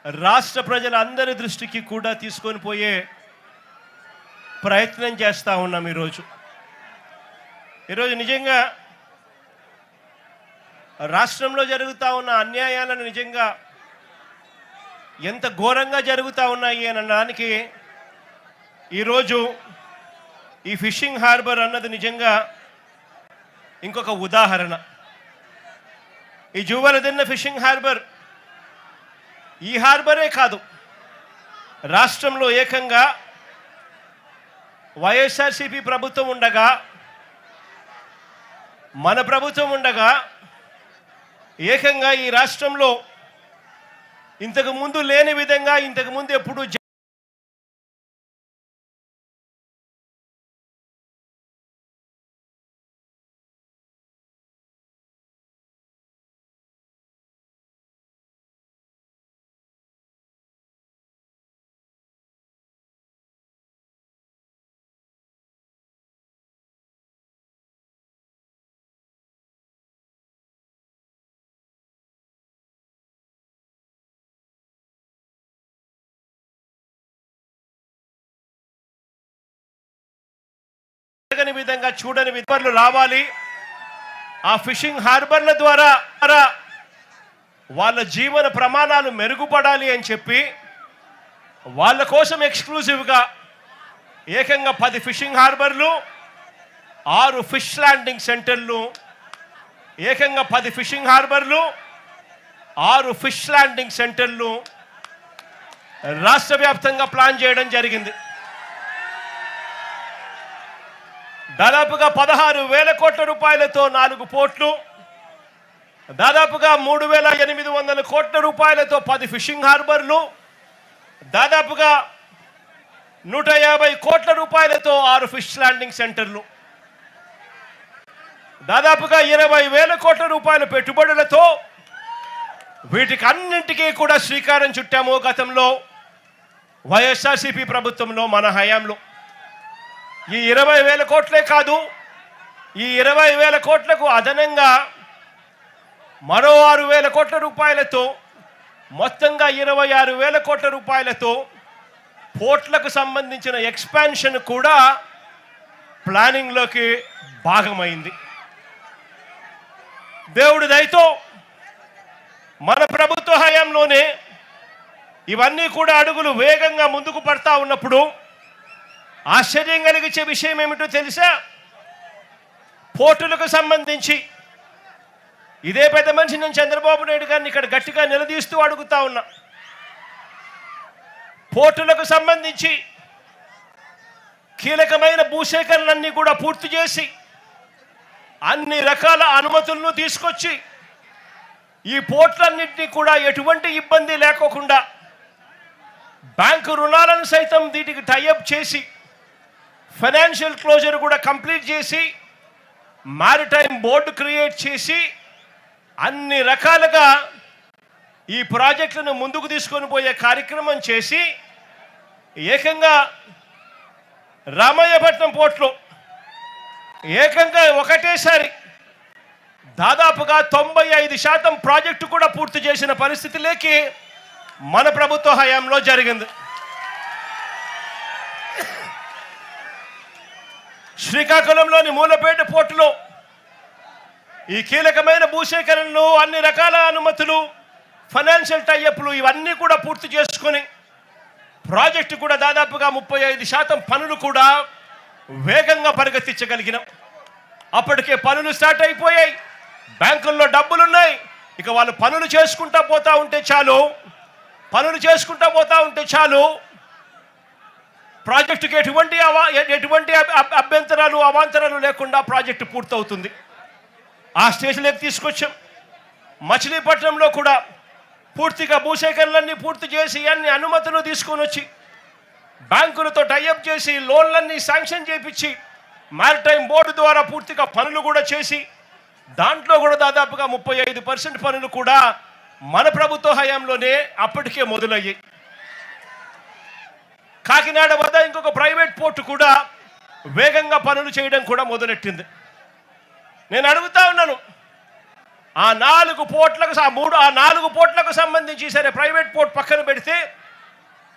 రాష్ట్ర ప్రజలందరి దృష్టికి కూడా తీసుకొని పోయే ప్రయత్నం చేస్తూ ఉన్నాం. ఈరోజు నిజంగా రాష్ట్రంలో జరుగుతూ ఉన్న అన్యాయాలను నిజంగా ఎంత ఘోరంగా జరుగుతూ ఉన్నాయి అని అనడానికి ఈరోజు ఈ ఫిషింగ్ హార్బర్ అన్నది నిజంగా ఇంకొక ఉదాహరణ. ఈ జూవలదిన్న ఫిషింగ్ హార్బర్ ఈ హార్బరే కాదు, రాష్ట్రంలో ఏకంగా వైఎస్ఆర్సీపీ ప్రభుత్వం ఉండగా, మన ప్రభుత్వం ఉండగా ఏకంగా ఈ రాష్ట్రంలో ఇంతకు ముందు లేని విధంగా ఇంతకు ముందు ఎప్పుడు విధంగా చూడని విధంగా రావాలి. ఆ ఫిషింగ్ హార్బర్ల ద్వారా వాళ్ళ జీవన ప్రమాణాలు మెరుగుపడాలి అని చెప్పి వాళ్ళ కోసం ఎక్స్క్లూజివ్గా ఏకంగా 10 ఫిషింగ్ హార్బర్లు, 6 ఫిష్ ల్యాండింగ్ సెంటర్లు, ఏకంగా 10 ఫిషింగ్ హార్బర్లు, 6 ఫిష్ ల్యాండింగ్ సెంటర్లు రాష్ట్ర వ్యాప్తంగా ప్లాన్ చేయడం జరిగింది. దాదాపుగా 16,000 కోట్ల రూపాయలతో 4 పోర్ట్లు, దాదాపుగా 3,800 కోట్ల రూపాయలతో 10 ఫిషింగ్ హార్బర్లు, దాదాపుగా 150 కోట్ల రూపాయలతో 6 ఫిష్ ల్యాండింగ్ సెంటర్లు, దాదాపుగా 20,000 కోట్ల రూపాయల పెట్టుబడులతో వీటికి అన్నింటికీ కూడా శ్రీకారం చుట్టాము గతంలో వైఎస్ఆర్సీపీ ప్రభుత్వంలో, మన హయాంలో. ఈ 20,000 కోట్లే కాదు, ఈ 20,000 కోట్లకు అదనంగా మరో 6,000 కోట్ల రూపాయలతో మొత్తంగా 26,000 కోట్ల రూపాయలతో పోర్ట్లకు సంబంధించిన ఎక్స్పాన్షన్ కూడా ప్లానింగ్లోకి భాగమైంది. దేవుడి దయతో మన ప్రభుత్వ హయాంలోనే ఇవన్నీ కూడా అడుగులు వేగంగా ముందుకు పడతా ఉన్నప్పుడు ఆశ్చర్యం కలిగించే విషయం ఏమిటో తెలుసా? పోర్టులకు సంబంధించి ఇదే పెద్ద మనిషి నేను చంద్రబాబు నాయుడు గారిని ఇక్కడ గట్టిగా నిలదీస్తూ అడుగుతా ఉన్నా. పోర్టులకు సంబంధించి కీలకమైన భూసేకరణలన్నీ కూడా పూర్తి చేసి అన్ని రకాల అనుమతులను తీసుకొచ్చి ఈ పోర్టులన్నింటినీ కూడా ఎటువంటి ఇబ్బంది లేకోకుండా బ్యాంకు రుణాలను సైతం వీటికి టైఅప్ చేసి ఫైనాన్షియల్ క్లోజర్ కూడా కంప్లీట్ చేసి మారిటైమ్ బోర్డు క్రియేట్ చేసి అన్ని రకాలుగా ఈ ప్రాజెక్టులను ముందుకు తీసుకొని పోయే కార్యక్రమం చేసి ఏకంగా రామయ్యపట్నం పోర్టులో ఏకంగా ఒకటేసారి దాదాపుగా 95% ప్రాజెక్టు కూడా పూర్తి చేసిన పరిస్థితిలోకి మన ప్రభుత్వ హయాంలో జరిగింది. శ్రీకాకుళంలోని మూలపేట పోర్టులో ఈ కీలకమైన భూసేకరణలు, అన్ని రకాల అనుమతులు, ఫైనాన్షియల్ టైఅప్లు ఇవన్నీ కూడా పూర్తి చేసుకొని ప్రాజెక్టు కూడా దాదాపుగా 35% పనులు కూడా వేగంగా పరిగెత్తించగలిగినాం. అప్పటికే పనులు స్టార్ట్ అయిపోయాయి, బ్యాంకుల్లో డబ్బులున్నాయి. ఇక వాళ్ళు పనులు చేసుకుంటా పోతా ఉంటే చాలు ప్రాజెక్టుకి ఎటువంటి అభ్యంతరాలు అవాంతరాలు లేకుండా ప్రాజెక్టు పూర్తవుతుంది. ఆ స్టేజ్లోకి తీసుకొచ్చాం. మచిలీపట్నంలో కూడా పూర్తిగా భూసేకరణలన్నీ పూర్తి చేసి అన్ని అనుమతులు తీసుకొని వచ్చి బ్యాంకులతో టైఅప్ చేసి లోన్లన్నీ శాంక్షన్ చేయించి మారిటైమ్ బోర్డు ద్వారా పూర్తిగా పనులు కూడా చేసి దాంట్లో కూడా దాదాపుగా 35% పనులు కూడా మన ప్రభుత్వ హయాంలోనే అప్పటికే మొదలయ్యాయి. కాకినాడ వద్ద ఇంకొక ప్రైవేట్ పోర్టు కూడా వేగంగా పనులు చేయడం కూడా మొదలెట్టింది. నేను అడుగుతా ఉన్నాను, ఆ 4 పోర్ట్లకు ఆ 4 పోర్ట్లకు సంబంధించి సరే ప్రైవేట్ పోర్ట్ పక్కన పెడితే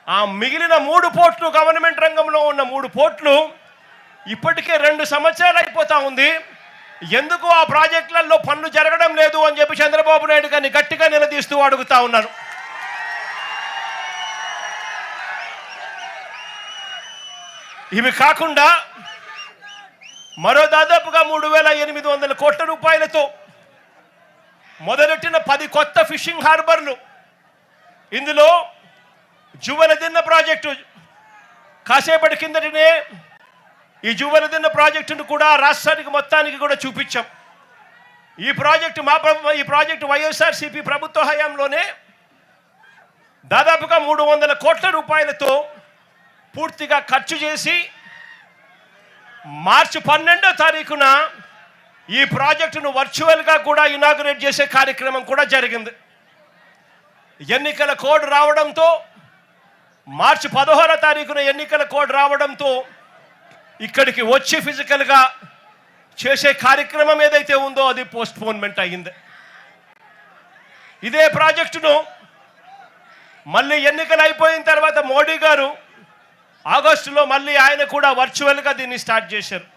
ఆ మిగిలిన 3 పోర్ట్లు గవర్నమెంట్ రంగంలో ఉన్న 3 పోర్ట్లు ఇప్పటికే 2 సంవత్సరాలు అయిపోతా ఉంది. ఎందుకు ఆ ప్రాజెక్టులలో పనులు జరగడం లేదు అని చెప్పి చంద్రబాబు నాయుడు గారిని గట్టిగా నిలదీస్తూ అడుగుతా ఉన్నాను. ఇవి కాకుండా మరో దాదాపుగా 3,800 కోట్ల రూపాయలతో మొదలెట్టిన 10 కొత్త ఫిషింగ్ హార్బర్లు, ఇందులో జువనదిన్న ప్రాజెక్టు కాసేపటి కిందటనే ఈ జువనదిన్న ప్రాజెక్టును కూడా రాష్ట్రానికి మొత్తానికి కూడా చూపించాం. ఈ ప్రాజెక్టు వైఎస్ఆర్సీపీ ప్రభుత్వ హయాంలోనే దాదాపుగా 300 కోట్ల రూపాయలతో పూర్తిగా ఖర్చు చేసి మార్చి 12వ తారీఖున ఈ ప్రాజెక్టును వర్చువల్గా కూడా ఇనాగ్రేట్ చేసే కార్యక్రమం కూడా జరిగింది. ఎన్నికల కోడ్ రావడంతో మార్చి 16వ తారీఖున ఎన్నికల కోడ్ రావడంతో ఇక్కడికి వచ్చి ఫిజికల్గా చేసే కార్యక్రమం ఏదైతే ఉందో అది పోస్ట్పోన్మెంట్ అయ్యింది. ఇదే ప్రాజెక్టును మళ్ళీ ఎన్నికలు అయిపోయిన తర్వాత మోడీ గారు ఆగస్టులో మళ్ళీ ఆయన కూడా వర్చువల్గా దీన్ని స్టార్ట్ చేశారు.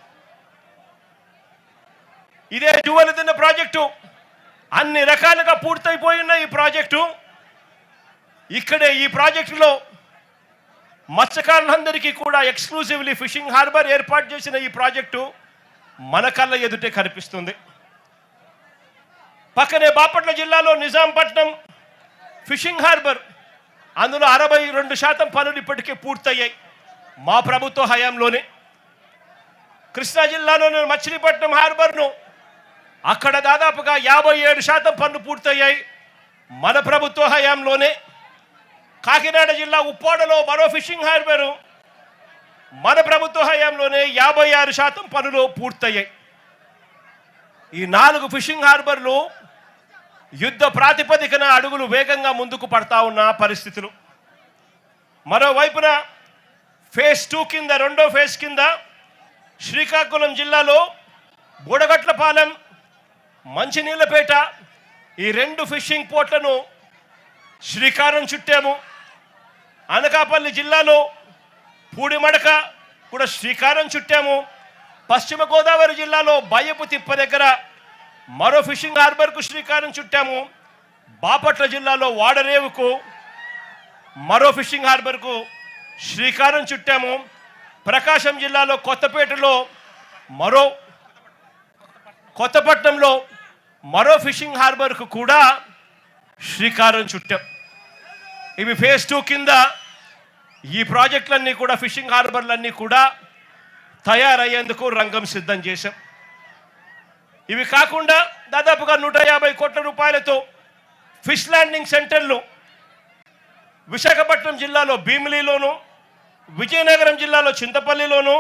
ఇదే జువనదిన్న ప్రాజెక్టు అన్ని రకాలుగా పూర్తయిపోయిన ఈ ప్రాజెక్టు ఇక్కడే ఈ ప్రాజెక్టులో మత్స్యకారులందరికీ కూడా ఎక్స్క్లూజివ్లీ ఫిషింగ్ హార్బర్ ఏర్పాటు చేసిన ఈ ప్రాజెక్టు మన కళ్ళ ఎదుటే కనిపిస్తుంది. పక్కనే బాపట్ల జిల్లాలో నిజాంపట్నం ఫిషింగ్ హార్బర్, అందులో 62% పనులు ఇప్పటికే పూర్తయ్యాయి మా ప్రభుత్వ హయాంలోనే. కృష్ణా జిల్లాలోని మచిలీపట్నం హార్బర్ను అక్కడ దాదాపుగా 57% పనులు పూర్తయ్యాయి మన ప్రభుత్వ హయాంలోనే. కాకినాడ జిల్లా ఉప్పాడలో మరో ఫిషింగ్ హార్బరు మన ప్రభుత్వ హయాంలోనే 56% పనులు పూర్తయ్యాయి. ఈ 4 ఫిషింగ్ హార్బర్లు యుద్ధ ప్రాతిపదికన అడుగులు వేగంగా ముందుకు పడతా ఉన్న పరిస్థితులు. మరోవైపున ఫేజ్ 2 కింద, రెండో ఫేజ్ కింద శ్రీకాకుళం జిల్లాలో బుడగట్లపాలెం, మంచినీళ్ళపేట ఈ 2 ఫిషింగ్ పోర్ట్లను శ్రీకారం చుట్టాము. అనకాపల్లి జిల్లాలో పూడిమడక కూడా శ్రీకారం చుట్టాము. పశ్చిమ గోదావరి జిల్లాలో బయ్యపు తిప్ప దగ్గర మరో ఫిషింగ్ హార్బర్కు శ్రీకారం చుట్టాము. బాపట్ల జిల్లాలో వాడరేవుకు మరో ఫిషింగ్ హార్బర్కు శ్రీకారం చుట్టాము. ప్రకాశం జిల్లాలో కొత్తపట్నంలో మరో ఫిషింగ్ హార్బర్కు కూడా శ్రీకారం చుట్టాం. ఇవి ఫేజ్ 2 కింద ఈ ప్రాజెక్టులన్నీ కూడా ఫిషింగ్ హార్బర్లన్నీ కూడా తయారయ్యేందుకు రంగం సిద్ధం చేశాం. ఇవి కాకుండా దాదాపుగా 150 కోట్ల రూపాయలతో ఫిష్ ల్యాండింగ్ సెంటర్లు విశాఖపట్నం జిల్లాలో భీమిలిలోను, విజయనగరం జిల్లాలో చింతపల్లిలోను,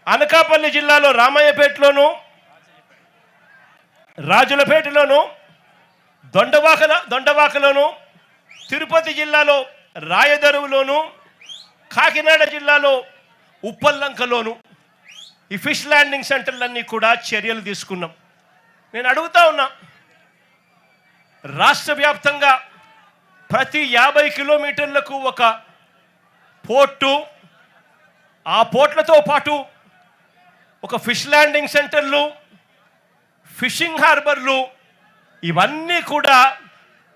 అనకాపల్లి జిల్లాలో రామయ్యపేటలోను, రాజులపేటలోను, దొండవాకలోను, తిరుపతి జిల్లాలో రాయదరువులోను, కాకినాడ జిల్లాలో ఉప్పల్లంకలోను ఈ ఫిష్ ల్యాండింగ్ సెంటర్లన్నీ కూడా చర్యలు తీసుకున్నాం. నేను అడుగుతా ఉన్నా, రాష్ట్ర వ్యాప్తంగా ప్రతి 50 కిలోమీటర్లకు ఒక పోర్టు, ఆ పోర్ట్లతో పాటు ఒక ఫిష్ ల్యాండింగ్ సెంటర్లు, ఫిషింగ్ హార్బర్లు ఇవన్నీ కూడా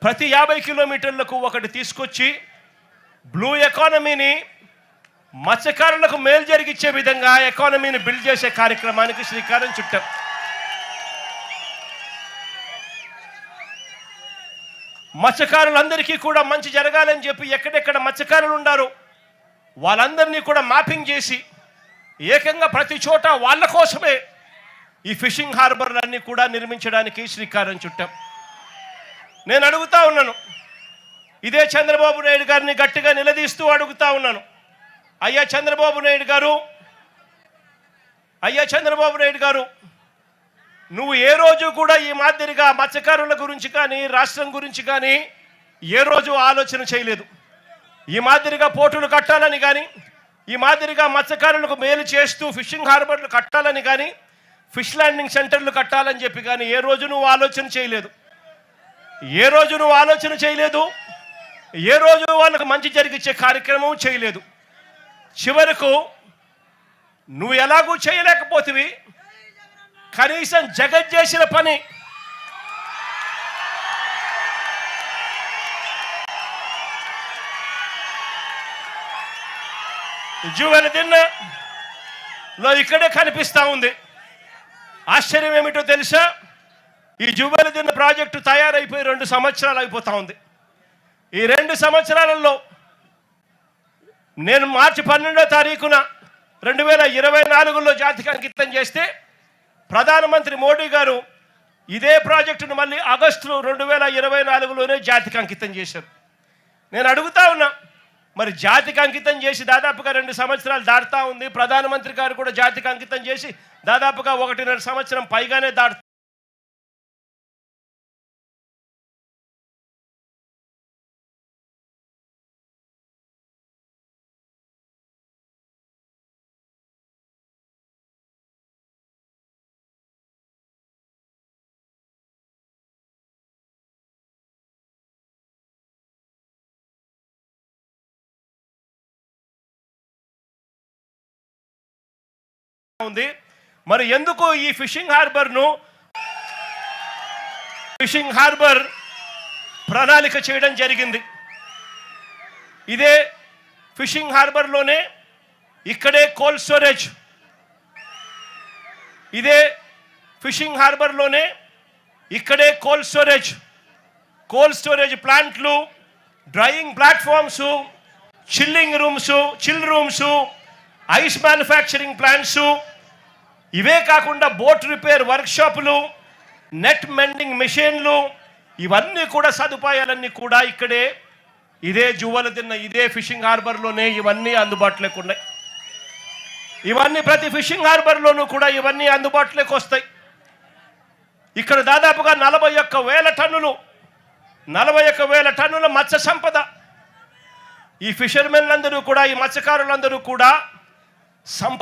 ప్రతి 50 కిలోమీటర్లకు ఒకటి తీసుకొచ్చి బ్లూ ఎకానమీని, మత్స్యకారులకు మేలు జరిగించే విధంగా ఎకానమీని బిల్డ్ చేసే కార్యక్రమానికి శ్రీకారం చుట్టాం. మత్స్యకారులందరికీ కూడా మంచి జరగాలని చెప్పి ఎక్కడెక్కడ మత్స్యకారులు ఉన్నారో వాళ్ళందరినీ కూడా మ్యాపింగ్ చేసి ఏకంగా ప్రతి చోట వాళ్ళ కోసమే ఈ ఫిషింగ్ హార్బర్లన్నీ కూడా నిర్మించడానికి శ్రీకారం చుట్టాం. నేను అడుగుతా ఉన్నాను, ఇదే చంద్రబాబు నాయుడు గారిని గట్టిగా నిలదీస్తూ అడుగుతా ఉన్నాను, అయ్యా చంద్రబాబు నాయుడు గారు నువ్వు ఏ రోజు కూడా ఈ మాదిరిగా మత్స్యకారుల గురించి కానీ రాష్ట్రం గురించి కానీ ఏ రోజు ఆలోచన చేయలేదు. ఈ మాదిరిగా పోర్టులు కట్టాలని కానీ, ఈ మాదిరిగా మత్స్యకారులకు మేలు చేస్తూ ఫిషింగ్ హార్బర్లు కట్టాలని కానీ, ఫిష్ ల్యాండింగ్ సెంటర్లు కట్టాలని చెప్పి కానీ ఏ రోజు నువ్వు ఆలోచన చేయలేదు. ఏ రోజు నువ్వు ఆలోచన చేయలేదు, ఏ రోజు వాళ్ళకు మంచి జరిగించే కార్యక్రమం చేయలేదు. చివరకు నువ్వు ఎలాగూ చేయలేకపోతివి, కనీసం జగత్ చేసిన పని జువెలదిన్నలో ఇక్కడే కనిపిస్తూ ఉంది. ఆశ్చర్యం ఏమిటో తెలుసా, ఈ జువెలదిన్న ప్రాజెక్టు తయారైపోయి 2 సంవత్సరాలు అయిపోతూ ఉంది. ఈ 2 సంవత్సరాలలో నేను మార్చి 12వ తారీఖున 2024లో జాతికి అంకితం చేస్తే ప్రధానమంత్రి మోడీ గారు ఇదే ప్రాజెక్టును మళ్ళీ ఆగస్టు 2024లోనే జాతికి అంకితం చేశారు. నేను అడుగుతా ఉన్నా, మరి జాతికి అంకితం చేసి దాదాపుగా 2 సంవత్సరాలు దాటుతూ ఉంది. ప్రధానమంత్రి గారు కూడా జాతికి అంకితం చేసి దాదాపుగా 1.5 సంవత్సరం పైగానే దాటుతూ ఉంది. మరి ఎందుకు ఈ ఫిషింగ్ హార్బర్ ప్రణాళిక చేయడం జరిగింది? ఇదే ఫిషింగ్ హార్బర్లోనే ఇక్కడే కోల్డ్ స్టోరేజ్, ఇదే ఫిషింగ్ హార్బర్లోనే ఇక్కడే కోల్డ్ స్టోరేజ్ ప్లాంట్లు, drying platforms, chill rooms, ice manufacturing plants, ఇవే కాకుండా బోట్ రిపేర్ వర్క్షాపులు, నెట్ మెండింగ్ మెషిన్లు, ఇవన్నీ కూడా సదుపాయాలన్నీ కూడా ఇక్కడే ఇదే జువెలదిన్న ఇదే ఫిషింగ్ హార్బర్లోనే ఇవన్నీ అందుబాటులోకి ఉన్నాయి. ఇవన్నీ ప్రతి ఫిషింగ్ హార్బర్లోనూ కూడా ఇవన్నీ అందుబాటులోకి వస్తాయి. ఇక్కడ దాదాపుగా 41,000 టన్నుల మత్స్య సంపద. ఈ ఫిషర్మెన్లందరూ కూడా, ఈ మత్స్యకారులందరూ కూడా